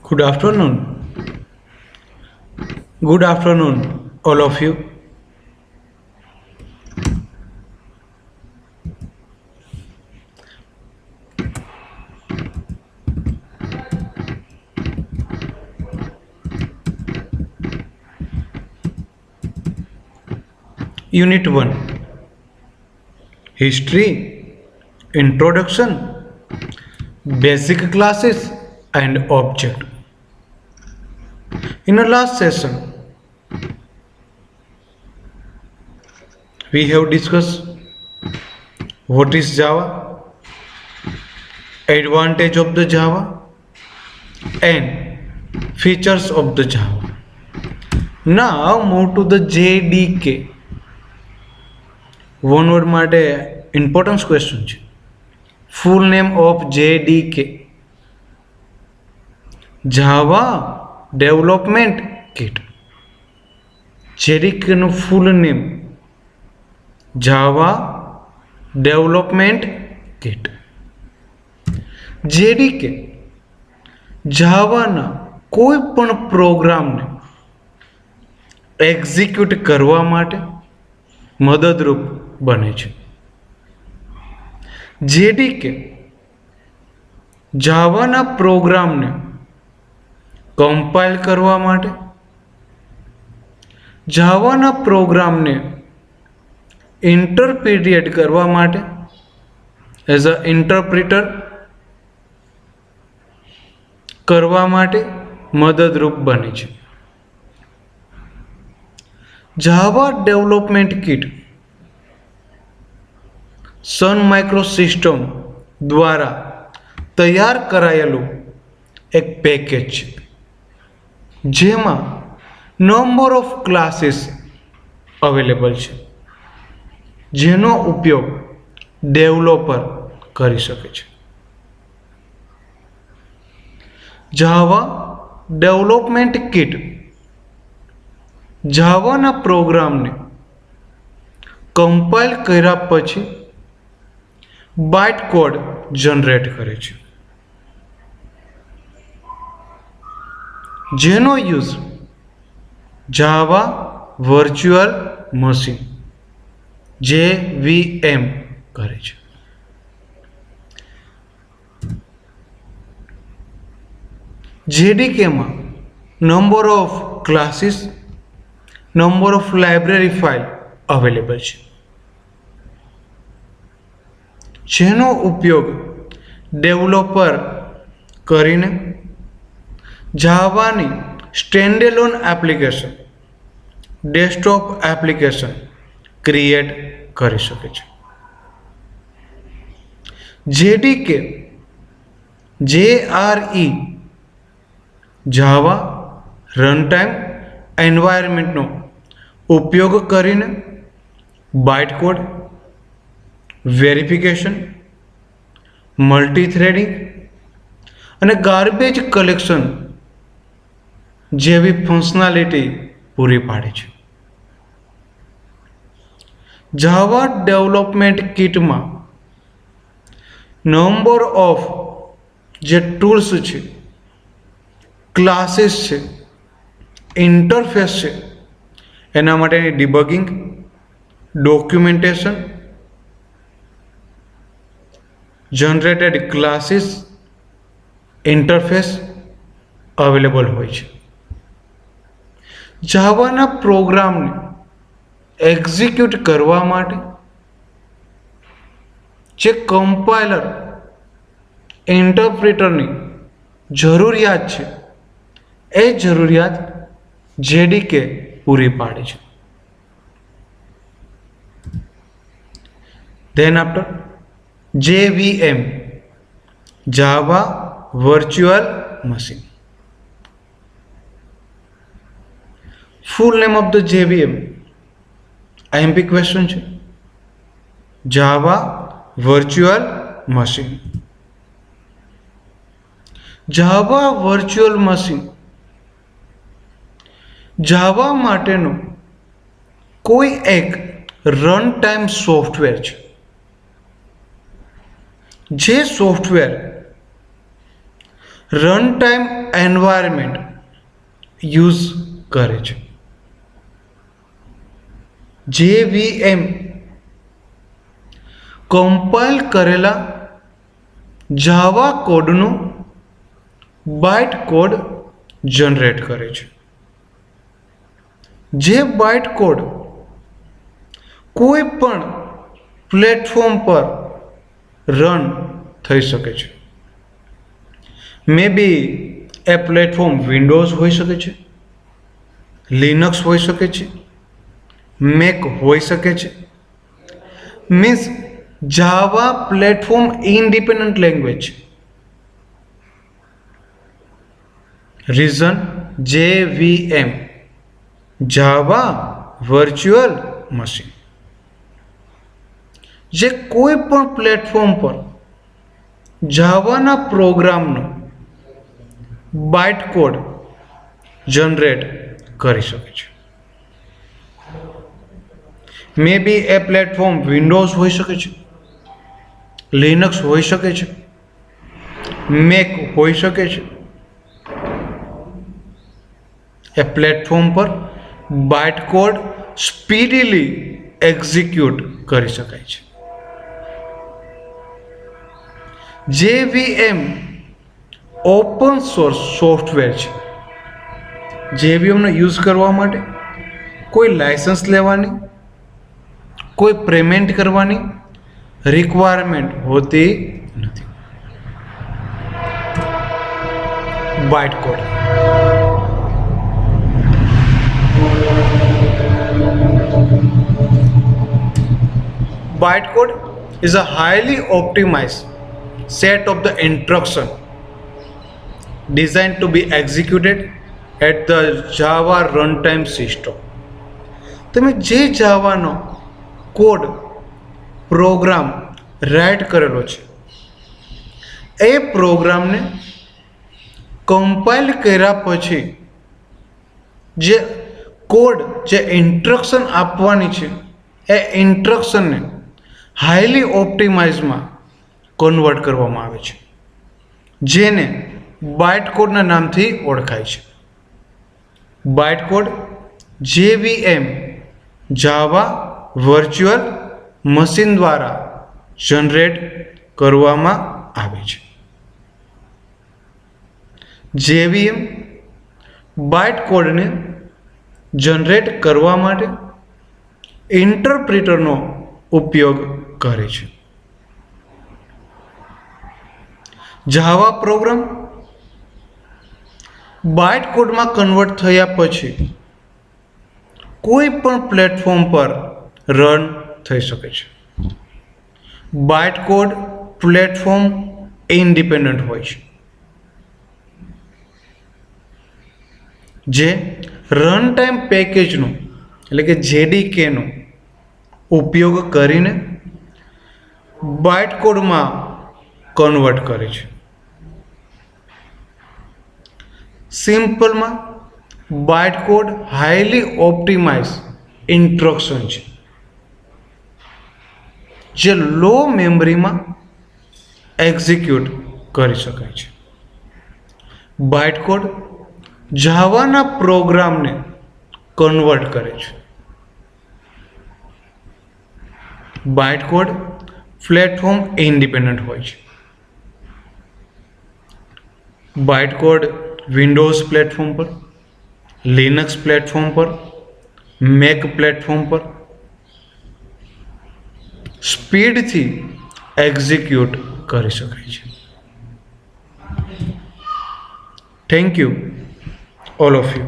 Good afternoon. Good afternoon, all of you. Unit 1, History, Introduction, Basic Classes and Object. In the last session, we have discussed what is Java, advantage of the Java, and features of the Java. Now move to the JDK. One word માટે importance question છે. ફૂલ name of JDK, Java development kit. JDK નું ફૂલ name Java development kit. JDK જાવાના કોઈ પણ પ્રોગ્રામને execute કરવા માટે મદદરૂપ બને છે. JDK જાવાના પ્રોગ્રામને કમ્પાઇલ કરવા માટે, જાવાના પ્રોગ્રામને ઇન્ટરપ્રિટેટ કરવા માટે એઝ અ ઇન્ટરપ્રિટર કરવા માટે મદદરૂપ બને છે. જાવા ડેવલપમેન્ટ કિટ સન માઇક્રોસિસ્ટમ દ્વારા તૈયાર કરાયેલું એક પેકેજ છે, જેમાં નંબર ઓફ ક્લાસીસ અવેલેબલ છે, જેનો ઉપયોગ ડેવલપર કરી શકે છે. જાવા ડેવલપમેન્ટ કિટ જાવાના પ્રોગ્રામને કમ્પાઇલ કર્યા પછી બાઇટ કોડ જનરેટ કરે છે, જેનો use Java virtual machine JVM કરે છે. JDKમાં number of classes, number of library file available છે, જેનો ઉપયોગ ડેવલપર કરીને જાવાની standalone application, desktop application create કરી શકે છે. JDK JRE જાવા રનટાઈમ એન્વાયરમેન્ટનો ઉપયોગ કરીને બાઇટ કોડ, વેરિફિકેશન, મલ્ટીથ્રેડિંગ અને ગાર્બેજ કલેક્શન જેવી ફંક્શનાલિટી પૂરી પાડે છે. જાવા ડેવલપમેન્ટ કિટમાં નંબર ઓફ જે ટૂલ્સ છે, ક્લાસીસ છે, ઇન્ટરફેસ છે, એના માટેની debugging, documentation, generated classes, interface available હોય છે. જાવાના પ્રોગ્રામને એક્ઝિક્યુટ કરવા માટે જે કમ્પાઇલર, ઇન્ટરપ્રિટરની જરૂરિયાત છે, એ જરૂરિયાત JDK પૂરી પાડે છે. Than after JVM Java virtual machine. Full name of the JVM IMP question છે. જાવા વર્ચ્યુઅલ મશીન. જાવા વર્ચ્યુઅલ મશીન જાવા માટેનું કોઈ એક રન ટાઈમ સોફ્ટવેર છે, જે software run time environment use કરે છે. JVM કમ્પાઇલ કરેલા જાવા કોડનો બાઇટ કોડ જનરેટ કરે છે. જે બાઇટ કોડ કોઈ પણ પ્લેટફોર્મ પર રન થઈ શકે છે. મે બી એ પ્લેટફોર્મ વિન્ડોઝ હોઈ શકે છે, લિનક્સ હોઈ શકે છે, મેક હોઈ શકે છે. મીન્સ જાવા પ્લેટફોર્મ ઇન્ડિપેન્ડન્ટ લેંગ્વેજ છે. રીઝન JVM જાવા વર્ચ્યુઅલ મશીન, જે કોઈ પણ પ્લેટફોર્મ પર જાવાના પ્રોગ્રામનો બાઇટ કોડ જનરેટ કરી શકે છે. મે બી એ પ્લેટફોર્મ વિન્ડોઝ હોઈ શકે છે, લિનક્સ હોઈ શકે છે, મેક હોઈ શકે છે. એ પ્લેટફોર્મ પર બાઇટ કોડ સ્પીડીલી એક્ઝિક્યુટ કરી શકાય છે. JVM ઓપન સોર્સ સોફ્ટવેર છે. JVMનો યુઝ કરવા માટે કોઈ લાયસન્સ લેવાની, કોઈ પેમેન્ટ કરવાની રિક્વાયરમેન્ટ હોતી નથી. Byte code bytecode is a highly optimized set of the instruction designed to be executed at the Java runtime system. તમે જે જાવાનો કોડ પ્રોગ્રામ રાઇટ કરેલો છે એ પ્રોગ્રામને કમ્પાઇલ કર્યા પછી જે કોડ જે ઇન્સ્ટ્રક્શન આપવાની છે એ ઇન્સ્ટ્રક્શનને હાઈલી ઓપ્ટિમાઇઝમાં કન્વર્ટ કરવામાં આવે છે, જેને બાઇટ કોડના નામથી ઓળખાય છે. બાઇટ કોડ JVM જાવા વર્ચ્યુઅલ મશીન દ્વારા જનરેટ કરવામાં આવે છે. JVM બાઇટ કોડને જનરેટ કરવા માટે ઇન્ટરપ્રિટરનો ઉપયોગ કરે છે. જાવા પ્રોગ્રામ બાઇટ કોડમાં કન્વર્ટ થયા પછી કોઈ પણ પ્લેટફોર્મ પર રન થઈ શકે છે. બાઇટ કોડ પ્લેટફોર્મ ઇન્ડિપેન્ડન્ટ હોય છે, જે રન ટાઈમ પેકેજનો એટલે કે JDKનો ઉપયોગ કરીને બાઇટ કોડમાં કન્વર્ટ કરે છે. સિમ્પલમાં byte code highly optimize instruction છે, જે લો મેમરીમાં એક્ઝિક્યુટ કરી શકાય છે. બાઇટ કોડ જાવાના પ્રોગ્રામને કન્વર્ટ કરે છે. બાઇટ કોડ પ્લેટફોર્મ ઇન્ડિપેન્ડન્ટ હોય છે. બાઇટ કોડ વિન્ડોઝ પ્લેટફોર્મ પર, લિનક્સ પ્લેટફોર્મ પર, મેક પ્લેટફોર્મ પર સ્પીડથી એક્ઝિક્યુટ કરી શકાય છે. Thank you all of you.